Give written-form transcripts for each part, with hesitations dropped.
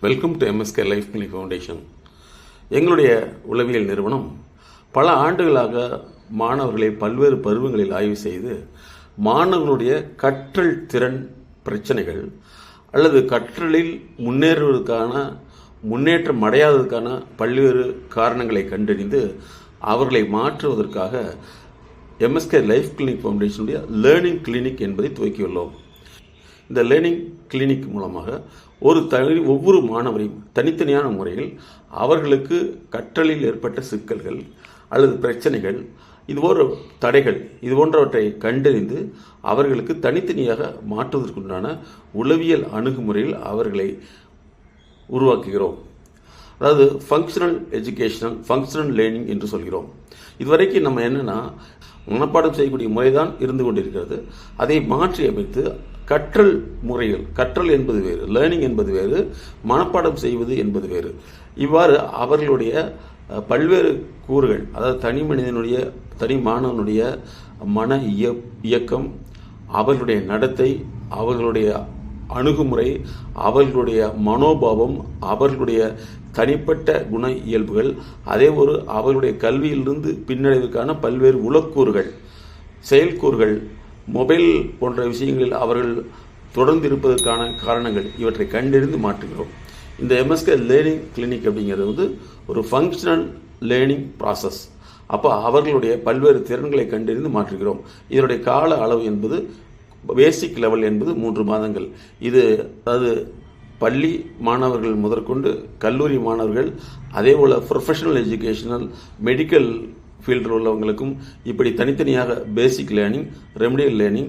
Welcome to MSK life clinic foundation. எங்களுடைய உளவியல் நிறுவனம் பல ஆண்டுகளாக மாணவர்களை பல்வேறு பருவங்களில் ஆய்வு செய்து மாணவர்களுடைய கற்றல் திறன் பிரச்சனைகள் அல்லது கற்றலில் முன்னேற்றம் அடையாததுக்கான பல்வேறு காரணங்களை கண்டறிந்து அவர்களை மாற்றுவதற்காக எம்எஸ்கே லைஃப் கிளினிக் ஃபவுண்டேஷனுடைய லேர்னிங் கிளினிக் என்பதை துவக்கியுள்ளோம். இந்த லேர்னிங் கிளினிக் மூலமாக ஒவ்வொரு மாணவரையும் தனித்தனியான முறையில் அவர்களுக்கு கற்றலில் ஏற்பட்ட சிக்கல்கள் அல்லது பிரச்சனைகள், இதுபோன்ற தடைகள், இது போன்றவற்றை கண்டறிந்து அவர்களுக்கு தனித்தனியாக மாற்றுவதற்குண்டான உளவியல் அணுகுமுறையில் அவர்களை உருவாக்குகிறோம். அதாவது ஃபங்க்ஷனல் எஜுகேஷனல் ஃபங்க்ஷனல் லேர்னிங் என்று சொல்கிறோம். இதுவரைக்கும் நம்ம என்னன்னா மனப்பாடம் செய்யக்கூடிய முறைதான் இருந்து கொண்டிருக்கிறது. அதை மாற்றி அமைத்து கற்றல் முறைகள், கற்றல் என்பது வேறு, லேர்னிங் என்பது வேறு, மனப்பாடம் செய்வது என்பது வேறு. இவ்வாறு அவர்களுடைய பல்வேறு கூறுகள், அதாவது தனி மாணவனுடைய மன இயக்கம், அவர்களுடைய நடத்தை, அவர்களுடைய அணுகுமுறை, அவர்களுடைய மனோபாவம், அவர்களுடைய தனிப்பட்ட குண இயல்புகள், அதேபோல் அவர்களுடைய கல்வியிலிருந்து பின்னடைவுக்கான பல்வேறு உளக்கூறுகள், செயல்கூறுகள், மொபைல் போன்ற விஷயங்களில் அவர்கள் தொடர்ந்து இருப்பதற்கான காரணங்கள், இவற்றை கண்டறிந்து மாற்றுகிறோம். இந்த எம்எஸ்கே லேர்னிங் கிளினிக் அப்படிங்கிறது ஒரு ஃபங்க்ஷனல் லேர்னிங் ப்ராசஸ். அப்போ அவர்களுடைய பல்வேறு திறன்களை கண்டறிந்து மாற்றுகிறோம். இதனுடைய கால அளவு என்பது பேசிக் லெவல் என்பது 3 மாதங்கள். இது அதாவது பள்ளி மாணவர்கள் முதற்கொண்டு கல்லூரி மாணவர்கள், அதே போல் ப்ரொஃபஷனல் எஜுகேஷனல், மெடிக்கல் ஃபீல்டில் உள்ளவங்களுக்கும் இப்படி தனித்தனியாக basic learning, remedial learning,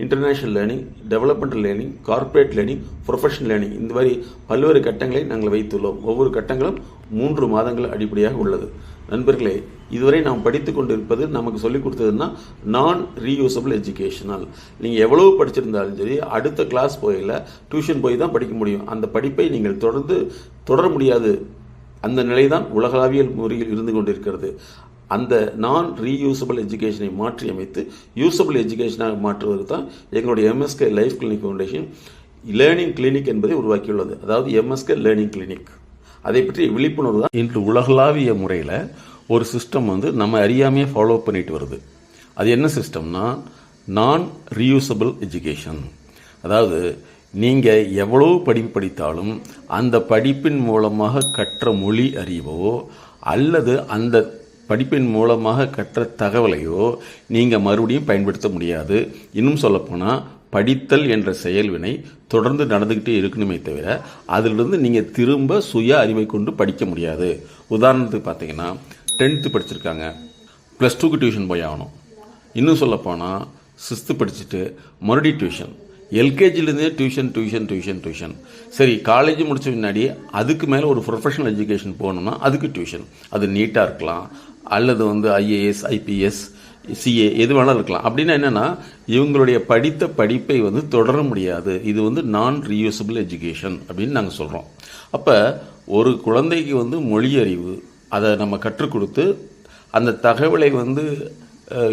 international learning, developmental learning, corporate learning, professional learning, இந்த மாதிரி பல்வேறு கட்டங்களை நாங்கள் வைத்துள்ளோம். ஒவ்வொரு கட்டங்களும் 3 மாதங்கள் அடிப்படையாக உள்ளது. நண்பர்களே, இதுவரை நாம் படித்து கொண்டிருப்பது நமக்கு சொல்லிக் கொடுத்ததுன்னா நான் ரீயூசபிள் எஜுகேஷனல். நீங்கள் எவ்வளவு படிச்சிருந்தாலும் சரி, அடுத்த கிளாஸ் டியூஷன் போய் தான் படிக்க முடியும். அந்த படிப்பை நீங்கள் தொடர முடியாது. அந்த நிலைதான் உலகளாவிய முறையில் இருந்து கொண்டிருக்கிறது. அந்த நான் ரீயூசபிள் எஜுகேஷனை மாற்றி அமைத்து யூசபிள் எஜுகேஷனாக மாற்றுவது தான் எங்களுடைய MSK life clinic foundation learning clinic என்பதை உருவாக்கியுள்ளது. அதாவது எம்எஸ்கே லேர்னிங் கிளினிக். அதை பற்றி விழிப்புணர்வு தான் இன்று உலகளாவிய முறையில் ஒரு சிஸ்டம் நம்ம அறியாமையே ஃபாலோ பண்ணிட்டு வருது. அது என்ன சிஸ்டம்னா நான் ரீயூசபிள் எஜுகேஷன். அதாவது நீங்கள் எவ்வளவு படிப்பு படித்தாலும் அந்த படிப்பின் மூலமாக கற்ற மொழி அறிவோ அல்லது அந்த படிப்பின் மூலமாக கற்ற தகவலையோ நீங்கள் மறுபடியும் பயன்படுத்த முடியாது. இன்னும் சொல்லப்போனால் படித்தல் என்ற செயல்வினை தொடர்ந்து நடந்துக்கிட்டே இருக்கணுமே தவிர அதிலிருந்து நீங்கள் திரும்ப சுய அறிவை கொண்டு படிக்க முடியாது. உதாரணத்துக்கு பார்த்தீங்கன்னா 10th படிச்சிருக்காங்க, +2க்கு டியூஷன் போய் ஆகணும். இன்னும் சொல்லப்போனால் 6th படிச்சுட்டு மறுபடியும் டியூஷன், எல்கேஜிலேருந்தே டியூஷன். சரி, காலேஜ் முடிச்ச முன்னாடி அதுக்கு மேலே ஒரு ப்ரொஃபஷனல் எஜுகேஷன் போகணும்னா அதுக்கு டியூஷன். அது நீட்டாக இருக்கலாம், அல்லது ஐஏஎஸ், ஐபிஎஸ், சிஏ, எது வேணாலும் இருக்கலாம். அப்படின்னா என்னென்னா இவங்களுடைய படித்த படிப்பை தொடர முடியாது. இது நான் ரீயூசபிள் எஜுகேஷன் அப்படின்னு நாங்கள் சொல்கிறோம். அப்போ ஒரு குழந்தைக்கு மொழி அறிவு, அதை நம்ம கற்றுக் கொடுத்து அந்த தகவலை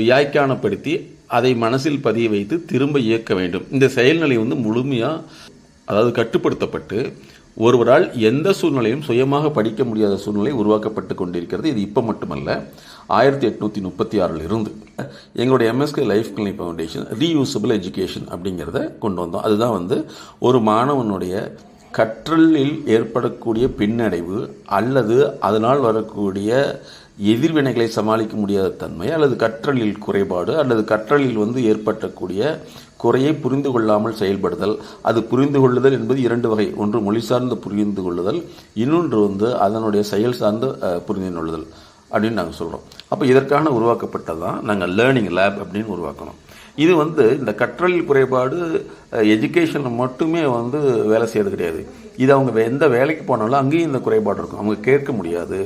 வியாக்கியானப்படுத்தி அதை மனசில் பதிய வைத்து திரும்ப இயக்க வேண்டும். இந்த செயல்நிலை முழுமையாக, அதாவது கட்டுப்படுத்தப்பட்டு ஒருவரால் எந்த சூழ்நிலையும் சுயமாக படிக்க முடியாத சூழ்நிலை உருவாக்கப்பட்டு கொண்டிருக்கிறது. இது இப்போ மட்டுமல்ல, 1836 இருந்து எங்களுடைய MSK life clinic foundation reusable education அப்படிங்கிறத கொண்டு வந்தோம். அதுதான் ஒரு மாணவனுடைய கற்றலில் ஏற்படக்கூடிய பின்னடைவு அல்லது அதனால் வரக்கூடிய எதிர்வினைகளை சமாளிக்க முடியாத தன்மை, அல்லது கற்றலில் குறைபாடு, அல்லது கற்றலில் ஏற்பட்டக்கூடிய குறையை புரிந்து கொள்ளாமல் செயல்படுதல். அது புரிந்து கொள்ளுதல் என்பது 2 வகை. ஒன்று மொழி சார்ந்த புரிந்து கொள்ளுதல், இன்னொன்று அதனுடைய செயல் சார்ந்த புரிந்து கொள்ளுதல் அப்படின்னு நாங்கள் சொல்கிறோம். அப்போ இதற்கான உருவாக்கப்பட்டதான் நாங்கள் லேர்னிங் லேப் அப்படின்னு உருவாக்கணும். இது இந்த கற்றலில் குறைபாடு எஜுகேஷனில் மட்டுமே வேலை செய்கிறது கிடையாது. இது அவங்க எந்த வேலைக்கு போனாலும் அங்கேயும் இந்த குறைபாடு இருக்கும். அவங்க கேட்க முடியாது,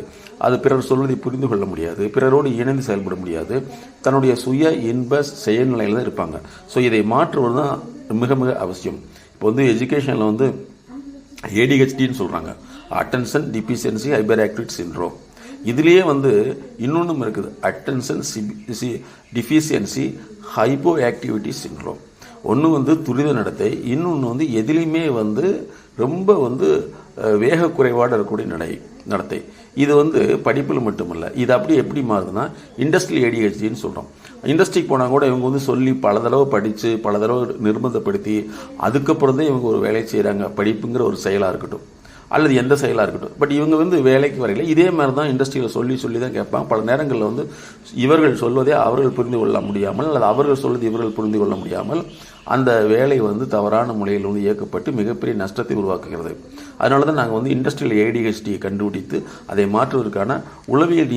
அது பிறர் சொல்வதை புரிந்து கொள்ள முடியாது, பிறரோடு இணைந்து செயல்பட முடியாது, தன்னுடைய சுய இன்ப செயல்நிலையில் தான் இருப்பாங்க. ஸோ இதை மாற்றுவது தான் மிக மிக அவசியம். இப்போ எஜுகேஷனில் ஏடிஹெச்டின்னு சொல்கிறாங்க, attention deficiency hyper activity syndrome. இதுலேயே இன்னொன்றும் இருக்குது, attention deficiency hypo activity syndrome. ஒன்று வந்து துரித நடத்தை, இன்னொன்று வந்து எதிலையுமே வந்து ரொம்ப வந்து வேக குறைபாடு இருக்கக்கூடிய நடத்தை. இது வந்து படிப்பில் மட்டுமல்ல, இது அப்படி எப்படி மாறுதுன்னா இண்டஸ்ட்ரியல் ADHDன்னு சொல்கிறோம். இண்டஸ்ட்ரிக்கு போனால் கூட இவங்க வந்து சொல்லி பல தடவை படித்து பல தடவை நிர்பந்தப்படுத்தி அதுக்கப்புறம் தான் இவங்க ஒரு வேலை செய்கிறாங்க. படிப்புங்கிற ஒரு செயலாக இருக்கட்டும் அல்லது எந்த செயலாக இருக்கட்டும். பட் இவங்க வந்து வேலைக்கு வரையில இதே மாதிரி தான் இண்டஸ்ட்ரியில் சொல்லி தான் கேட்பாங்க. பல நேரங்களில் வந்து இவர்கள் சொல்வதே அவர்கள் புரிந்து கொள்ள முடியாமல் அல்லது அவர்கள் சொல்வது இவர்கள் புரிந்து கொள்ள முடியாமல் அந்த வேலை வந்து தவறான முறையில் வந்து இயக்கப்பட்டு மிகப்பெரிய நஷ்டத்தை உருவாக்குகிறது. அதனால தான் நாங்கள் வந்து இண்டஸ்ட்ரியல் ADHDயை கண்டுபிடித்து அதை மாற்றுவதற்கான உளவியல்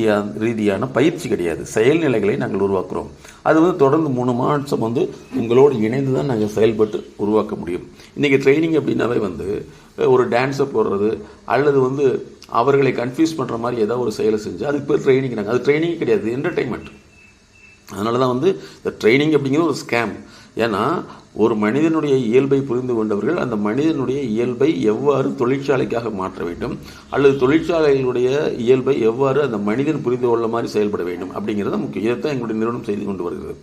ரீதியான பயிற்சி கிடையாது, செயல்நிலைகளை நாங்கள் உருவாக்குறோம். அது வந்து தொடர்ந்து 3 மாதம் வந்து உங்களோடு இணைந்து தான் நாங்கள் செயல்பட்டு உருவாக்க முடியும். இன்றைக்கி ட்ரைனிங் அப்படின்னாவே வந்து ஒரு டான்ஸை போடுறது அல்லது வந்து அவர்களை கன்ஃபியூஸ் பண்ணுற மாதிரி ஏதாவது ஒரு செயலை செஞ்சு அதுக்கு பேர் ட்ரைனிங். நாங்கள் அது ட்ரைனிங் கிடையாது, என்டர்டெயின்மெண்ட். அதனால தான் வந்து இந்த ட்ரைனிங் அப்படிங்கிறது ஒரு ஸ்கேம். ஏன்னா ஒரு மனிதனுடைய இயல்பை புரிந்து கொண்டவர்கள் அந்த மனிதனுடைய இயல்பை எவ்வாறு தொழிற்சாலைக்காக மாற்ற வேண்டும் அல்லது தொழிற்சாலைகளுடைய இயல்பை எவ்வாறு அந்த மனிதன் புரிந்து கொள்ள மாதிரி செயல்பட வேண்டும் அப்படிங்கிறது முக்கியம். இதைத்தான் எங்களுடைய நிறுவனம் செய்து கொண்டு வருகிறது.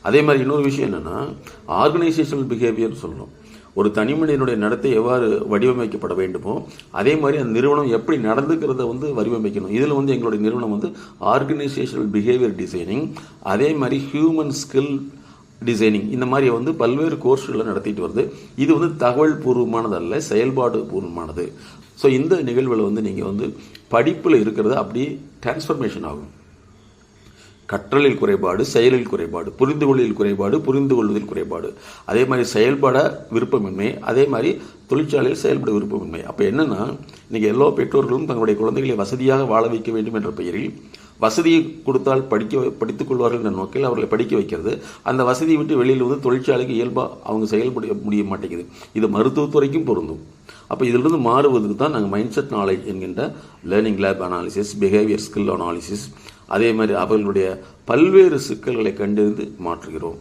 அதே மாதிரி இன்னொரு விஷயம் என்னென்னா ஆர்கனைசேஷனல் பிஹேவியர்னு சொல்லணும். ஒரு தனி மனிதனுடைய நடத்தை எவ்வாறு வடிவமைக்கப்பட வேண்டுமோ அதே மாதிரி அந்த நிறுவனம் எப்படி நடந்துக்கிறத வந்து வடிவமைக்கணும். இதில் வந்து எங்களுடைய நிறுவனம் வந்து ஆர்கனைசேஷனல் பிஹேவியர் டிசைனிங், அதே மாதிரி ஹியூமன் ஸ்கில் டிசைனிங், இந்த மாதிரி வந்து பல்வேறு கோர்ஸ்களை நடத்திட்டு வருது. இது வந்து தகவல் பூர்வமானது அல்ல, செயல்பாடு பூர்வமானது. ஸோ இந்த நிகழ்வில் வந்து நீங்கள் வந்து படிப்பில் இருக்கிறது அப்படியே டிரான்ஸ்ஃபர்மேஷன் ஆகும். கற்றலில் குறைபாடு, செயலில் குறைபாடு, புரிந்து கொள்ளில் குறைபாடு, புரிந்து கொள்வதில் குறைபாடு, அதே மாதிரி செயல்பட விருப்பமின்மை, அதே மாதிரி தொழிற்சாலையில் செயல்பட விருப்பமின்மை. அப்போ என்னென்னா இன்றைக்கி எல்லா பெற்றோர்களும் தங்களுடைய குழந்தைகளை வசதியாக வாழ வைக்க வேண்டும் என்ற பெயரில் வசதியை கொடுத்தால் படித்துக் கொள்வார்கள் என்ற நோக்கில் அவர்களை படிக்க வைக்கிறது. அந்த வசதியை விட்டு வெளியில் வந்து தொழிற்சாலைக்கு இயல்பாக அவங்க செயல்பட முடிய மாட்டேங்குது. இது மருத்துவத்துறைக்கும் பொருந்தும். அப்போ இதிலிருந்து மாறுவதற்கு தான் நாங்கள் மைண்ட் செட் நாலேஜ் என்கின்ற learning lab analysis, behaviour skill analysis, அதே மாதிரி அவர்களுடைய பல்வேறு சிக்கல்களை கண்டறிந்து மாற்றுகிறோம்.